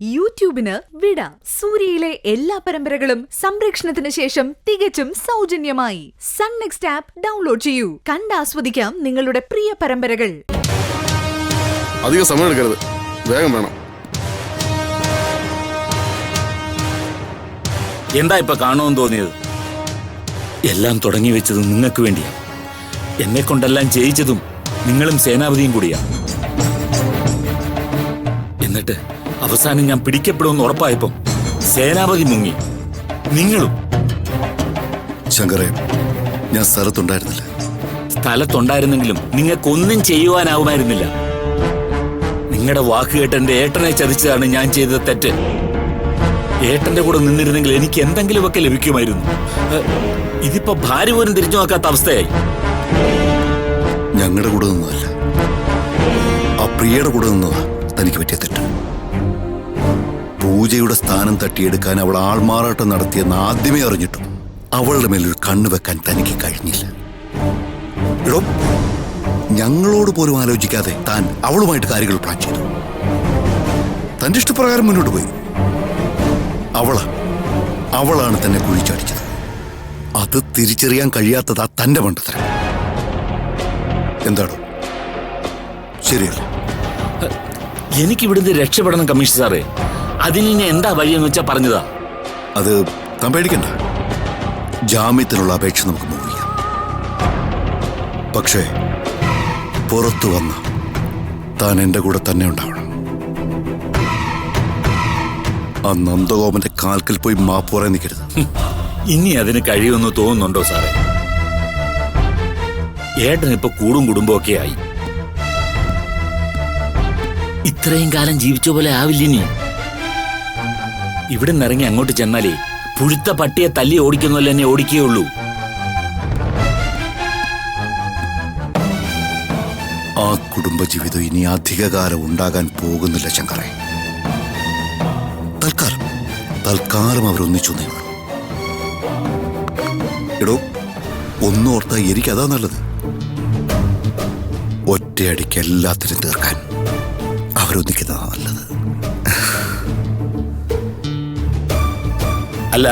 യൂട്യൂബിന് വിട. സൂര്യയിലെ എല്ലാ പരമ്പരകളും സംരക്ഷണത്തിന് ശേഷം തികച്ചും സൗജന്യമായി സൺ നെക്സ്റ്റ് ആപ്പ് ഡൗൺലോഡ് ചെയ്യൂ. കണ്ടാസ്വദിക്കാം നിങ്ങളുടെ പ്രിയ പരമ്പരകൾ. അധിക സമയം എടുക്കരുത്, വേഗം വേണം. എന്താ ഇപ്പൊ കാണുമെന്ന് തോന്നിയത്? എല്ലാം തുടങ്ങി വെച്ചത് നിങ്ങൾക്ക് വേണ്ടിയാ. എന്നെ കൊണ്ടെല്ലാം ജയിച്ചതും നിങ്ങളും സേനാപതിയും കൂടിയാ. എന്നിട്ട് അവസാനം ഞാൻ പിടിക്കപ്പെടുമെന്ന് ഉറപ്പായപ്പം സേനാപതി മുങ്ങി, നിങ്ങളും. ശങ്കരേ, ഞാൻ സ്ഥലത്തുണ്ടായിരുന്നില്ല. സ്ഥലത്തുണ്ടായിരുന്നെങ്കിലും നിങ്ങൾക്കൊന്നും ചെയ്യുവാനാവുമായിരുന്നില്ല. നിങ്ങളുടെ വാക്ക് കേട്ട് എന്റെ ഏട്ടനെ ചതിച്ചതാണ് ഞാൻ ചെയ്ത തെറ്റ്. ഏട്ടന്റെ കൂടെ നിന്നിരുന്നെങ്കിൽ എനിക്ക് എന്തെങ്കിലുമൊക്കെ ലഭിക്കുമായിരുന്നു. ഇതിപ്പോ ഭാര്യ പോലും തിരിഞ്ഞു നോക്കാത്ത അവസ്ഥയായി. ഞങ്ങളുടെ കൂടെ നിന്നതല്ല, ആ പ്രിയയുടെ കൂടെ നിന്നതാ തനിക്ക് പറ്റിയ തെറ്റ്. പൂജയുടെ സ്ഥാനം തട്ടിയെടുക്കാൻ അവൾ ആൾമാറാട്ടം നടത്തിയെന്ന് ആദ്യമേ അറിഞ്ഞിട്ടും അവളുടെ മേലൊരു കണ്ണു വെക്കാൻ തനിക്ക് കഴിഞ്ഞില്ല. എടോ, ഞങ്ങളോട് പോലും ആലോചിക്കാതെ താൻ അവളുമായിട്ട് കാര്യങ്ങൾ പ്ലാൻ ചെയ്തു. തന്റെ ഇഷ്ടപ്രകാരം മുന്നോട്ട് പോയി. അവളാണ് തന്നെ കുഴിച്ചടിച്ചത്. അത് തിരിച്ചറിയാൻ കഴിയാത്തതാ തന്റെ മണ്ടത്തരം. എന്താണോ ശരിയല്ല? എനിക്കിവിടുന്ന് രക്ഷപ്പെടണം കമ്മീഷണർ സാറേ. അതിന് ഇനി എന്താ വഴിയെന്ന് വെച്ചാ പറഞ്ഞതാ. അത് താൻ പേടിക്കണ്ട. ജാമ്യത്തിനുള്ള അപേക്ഷ നമുക്ക് മൂവ് ചെയ്യാം. പക്ഷേ പുറത്തു വന്ന താൻ എന്റെ കൂടെ തന്നെ ഉണ്ടാവണം. ആ നന്ദഗോപന്റെ കാൽക്കൽ പോയി മാപ്പ് പറയാൻ നിൽക്കരുത്. ഇനി അതിന് കഴിയുമെന്ന് തോന്നുന്നുണ്ടോ സാറേ? ഏട്ടനിപ്പോ കൂടും കുടുംബമൊക്കെ ആയി. ഇത്രയും കാലം ജീവിച്ച പോലെ ആവില്ല ഇനി. ഇവിടെ നിന്നിറങ്ങി അങ്ങോട്ട് ചെന്നാലേ പുഴുത്ത പട്ടിയെ തല്ലി ഓടിക്കുന്നല്ല എന്നെ ഓടിക്കുകയുള്ളൂ. ആ കുടുംബജീവിതം ഇനി അധികകാലം ഉണ്ടാകാൻ പോകുന്നില്ല ശങ്കരേ. തൽക്കാലം അവരൊന്നിച്ചു നീങ്ങും. എടോ, ഒന്നോർത്താ എനിക്കതാ നല്ലത്. ഒറ്റയടിക്ക് എല്ലാത്തിനും തീർക്കാൻ അവരൊന്നിക്കുന്നതാ നല്ലത്. അല്ല,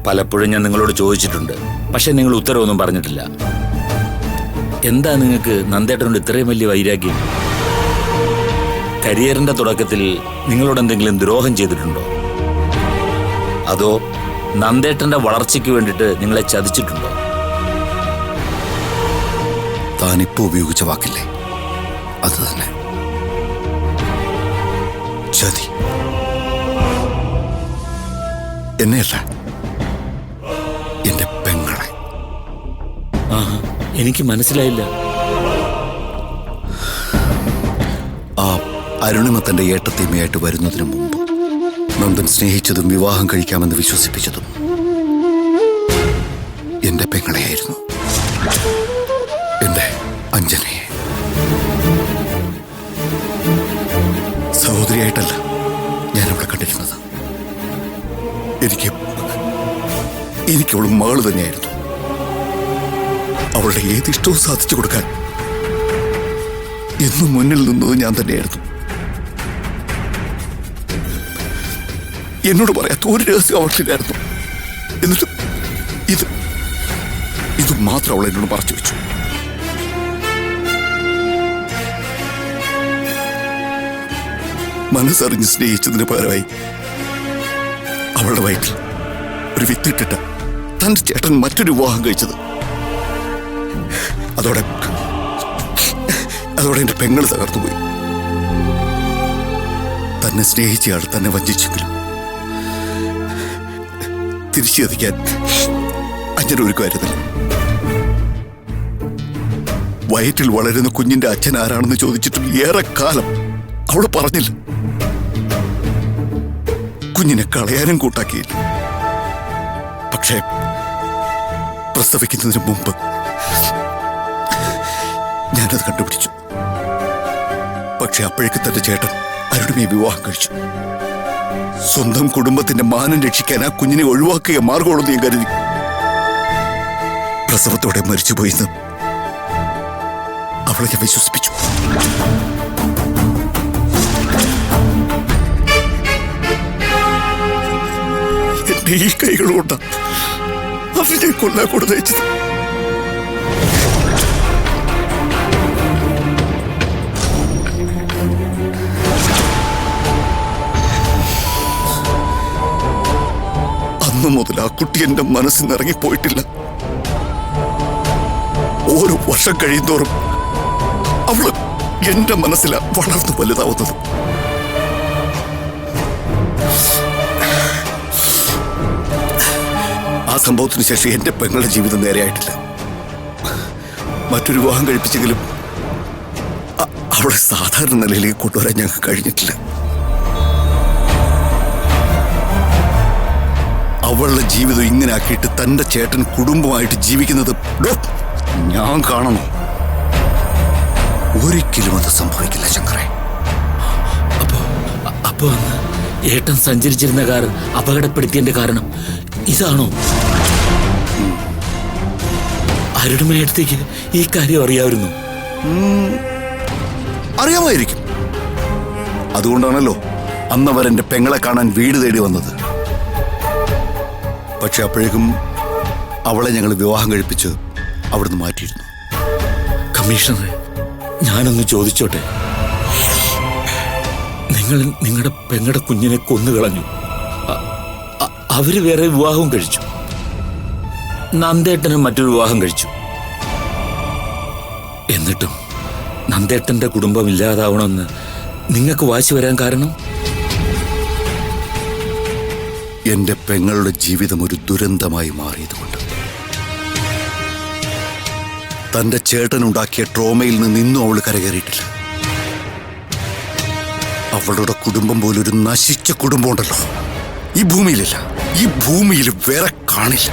പലപ്പോഴും ഞാൻ നിങ്ങളോട് ചോദിച്ചിട്ടുണ്ട്, പക്ഷെ നിങ്ങൾ ഉത്തരവൊന്നും പറഞ്ഞിട്ടില്ല. എന്താ നിങ്ങൾക്ക് നന്ദേട്ടനോട് ഇത്രയും വലിയ വൈരാഗ്യം? കരിയറിന്റെ തുടക്കത്തിൽ നിങ്ങളോട് എന്തെങ്കിലും ദ്രോഹം ചെയ്തിട്ടുണ്ടോ? അതോ നന്ദേട്ടന്റെ വളർച്ചയ്ക്ക് വേണ്ടിയിട്ട് നിങ്ങളെ ചതിച്ചിട്ടുണ്ടോ? താനിപ്പോ ഉപയോഗിച്ച വാക്കില്ലേ, അത് തന്നെ, ചതി. എന്നെയല്ല, എന്റെ പെങ്ങളെ. എനിക്ക് മനസ്സിലായില്ല. ആ അരുണിമ തന്റെ ഏട്ടത്തീമയായിട്ട് വരുന്നതിന് മുമ്പ് നന്ദൻ സ്നേഹിച്ചതും വിവാഹം കഴിക്കാമെന്ന് വിശ്വസിപ്പിച്ചതും എന്റെ പെങ്ങളെയായിരുന്നു, എന്റെ അഞ്ജനയെ. സഹോദരിയായിട്ടല്ല ഞാൻ അവളെ കണ്ടിരുന്നത്. എനിക്കവൾ മകള് തന്നെയായിരുന്നു. അവളുടെ ഏതിഷ്ടവും സാധിച്ചു കൊടുക്കാൻ എന്നും മുന്നിൽ നിന്നത് ഞാൻ തന്നെയായിരുന്നു. എന്നോട് പറയാത്ത ഒരു രഹസ്യം അവൾക്കില്ലായിരുന്നു. എന്നിട്ട് ഇത് മാത്രം അവൾ എന്നോട് മറച്ചു വെച്ചു. മനസ്സറിഞ്ഞ് സ്നേഹിച്ചതിന് പകരമായി അവളുടെ വയറ്റിൽ ഒരു വിത്തിട്ടിട്ട് തന്റെ ചേട്ടൻ മറ്റൊരു വിവാഹം കഴിച്ചത്. അതോടെ എന്റെ പെങ്ങൾ തകർന്നുപോയി. തന്നെ സ്നേഹിച്ചയാൾ തന്നെ വഞ്ചിച്ചെങ്കിലും തിരിച്ചു ചതിക്കാൻ അച്ഛൻ ഒരുക്കുമായിരുന്നില്ല. വയറ്റിൽ വളരുന്ന കുഞ്ഞിന്റെ അച്ഛൻ ആരാണെന്ന് ചോദിച്ചിട്ടും ഏറെക്കാലം അവൾ പറഞ്ഞില്ല. കുഞ്ഞിനെ കളയാനും കൂട്ടാക്കിയില്ല. പക്ഷേ പ്രസവിക്കുന്നതിന് മുമ്പ് ഞാനത് കണ്ടുപിടിച്ചു. പക്ഷെ അപ്പോഴേക്ക് തന്റെ ചേട്ടൻ അരുണിമയെ വിവാഹം കഴിച്ചു. സ്വന്തം കുടുംബത്തിന്റെ മാനം രക്ഷിക്കാൻ ആ കുഞ്ഞിനെ ഒഴിവാക്കിയ മാർഗമുള്ളൂ ഞാൻ കരുതി. പ്രസവത്തോടെ മരിച്ചുപോയിന്ന് അവളെ ഞാൻ വിശ്വസിപ്പിച്ചു. എന്റെ ഈ കൈകളുകൊണ്ട അവനെ കൊല്ലാൻ കൊടുത്തയച്ചത്. അന്നു മുതൽ ആ കുട്ടി എന്റെ മനസ്സിൽ നിന്ന് ഇറങ്ങിപ്പോയിട്ടില്ല. ഓരോ വർഷം കഴിയുന്തോറും അവള് എന്റെ മനസ്സിലാ വളർന്നു വലുതാവുന്നത്. ആ സംഭവത്തിന് ശേഷം എന്റെ പെങ്ങളുടെ ജീവിതം നേരെയായിട്ടില്ല. മറ്റൊരു വിവാഹം കഴിപ്പിച്ചെങ്കിലും അവളെ സാധാരണ നിലയിലേക്ക് കൊണ്ടുവരാൻ ഞങ്ങൾക്ക് കഴിഞ്ഞിട്ടില്ല. അവളുടെ ജീവിതം ഇങ്ങനെ ആക്കിയിട്ട് തന്റെ ചേട്ടൻ കുടുംബമായിട്ട് ജീവിക്കുന്നത് ഞാൻ കാണണം. ഒരിക്കലും അത് സംഭവിക്കില്ല ശങ്കരേ. അപ്പൊ അന്ന് ഏട്ടൻ സഞ്ചരിച്ചിരുന്ന കാർ അപകടപ്പെടുത്തിയതിന്റെ കാരണം ഇതാണോ? അരുണമേടത്തേക്ക് ഈ കാര്യം അറിയാമായിരുന്നു? അറിയാമായിരിക്കും. അതുകൊണ്ടാണല്ലോ അന്നവർ എന്റെ പെങ്ങളെ കാണാൻ വീട് തേടി വന്നത്. പക്ഷെ അപ്പോഴേക്കും അവളെ ഞങ്ങൾ വിവാഹം കഴിപ്പിച്ച് അവിടുന്ന് മാറ്റിയിരുന്നു. കമ്മീഷണറെ, ഞാനൊന്ന് ചോദിച്ചോട്ടെ. നിങ്ങൾ നിങ്ങളുടെ പെങ്ങളുടെ കുഞ്ഞിനെ കൊന്നുകളഞ്ഞു. അവര് വേറെ വിവാഹവും കഴിച്ചു. നന്ദേട്ടനും മറ്റൊരു വിവാഹം കഴിച്ചു. എന്നിട്ടും നന്ദേട്ടന്റെ കുടുംബം ഇല്ലാതാവണമെന്ന് നിങ്ങൾക്ക് വാശി വരാൻ കാരണം? എന്റെ പെങ്ങളുടെ ജീവിതം ഒരു ദുരന്തമായി മാറിയതുകൊണ്ട്. തന്റെ ചേട്ടനുണ്ടാക്കിയ ട്രോമയിൽ നിന്ന് ഇന്നും അവൾ കരകയറിയിട്ടില്ല. അവളുടെ കുടുംബം പോലൊരു നശിച്ച കുടുംബം ഉണ്ടല്ലോ ഈ ഭൂമിയിലില്ല. ഈ ഭൂമിയിൽ വേറെ കാണില്ല.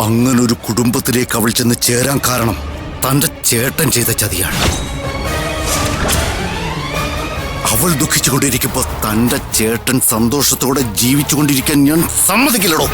അങ്ങനൊരു കുടുംബത്തിലേക്ക് അവൾ ചെന്ന് ചേരാൻ കാരണം തന്റെ ചേട്ടൻ ചെയ്ത ചതിയാണ്. അവൾ ദുഃഖിച്ചുകൊണ്ടിരിക്കുമ്പോ തന്റെ ചേട്ടൻ സന്തോഷത്തോടെ ജീവിച്ചുകൊണ്ടിരിക്കാൻ ഞാൻ സമ്മതിക്കില്ലടോ.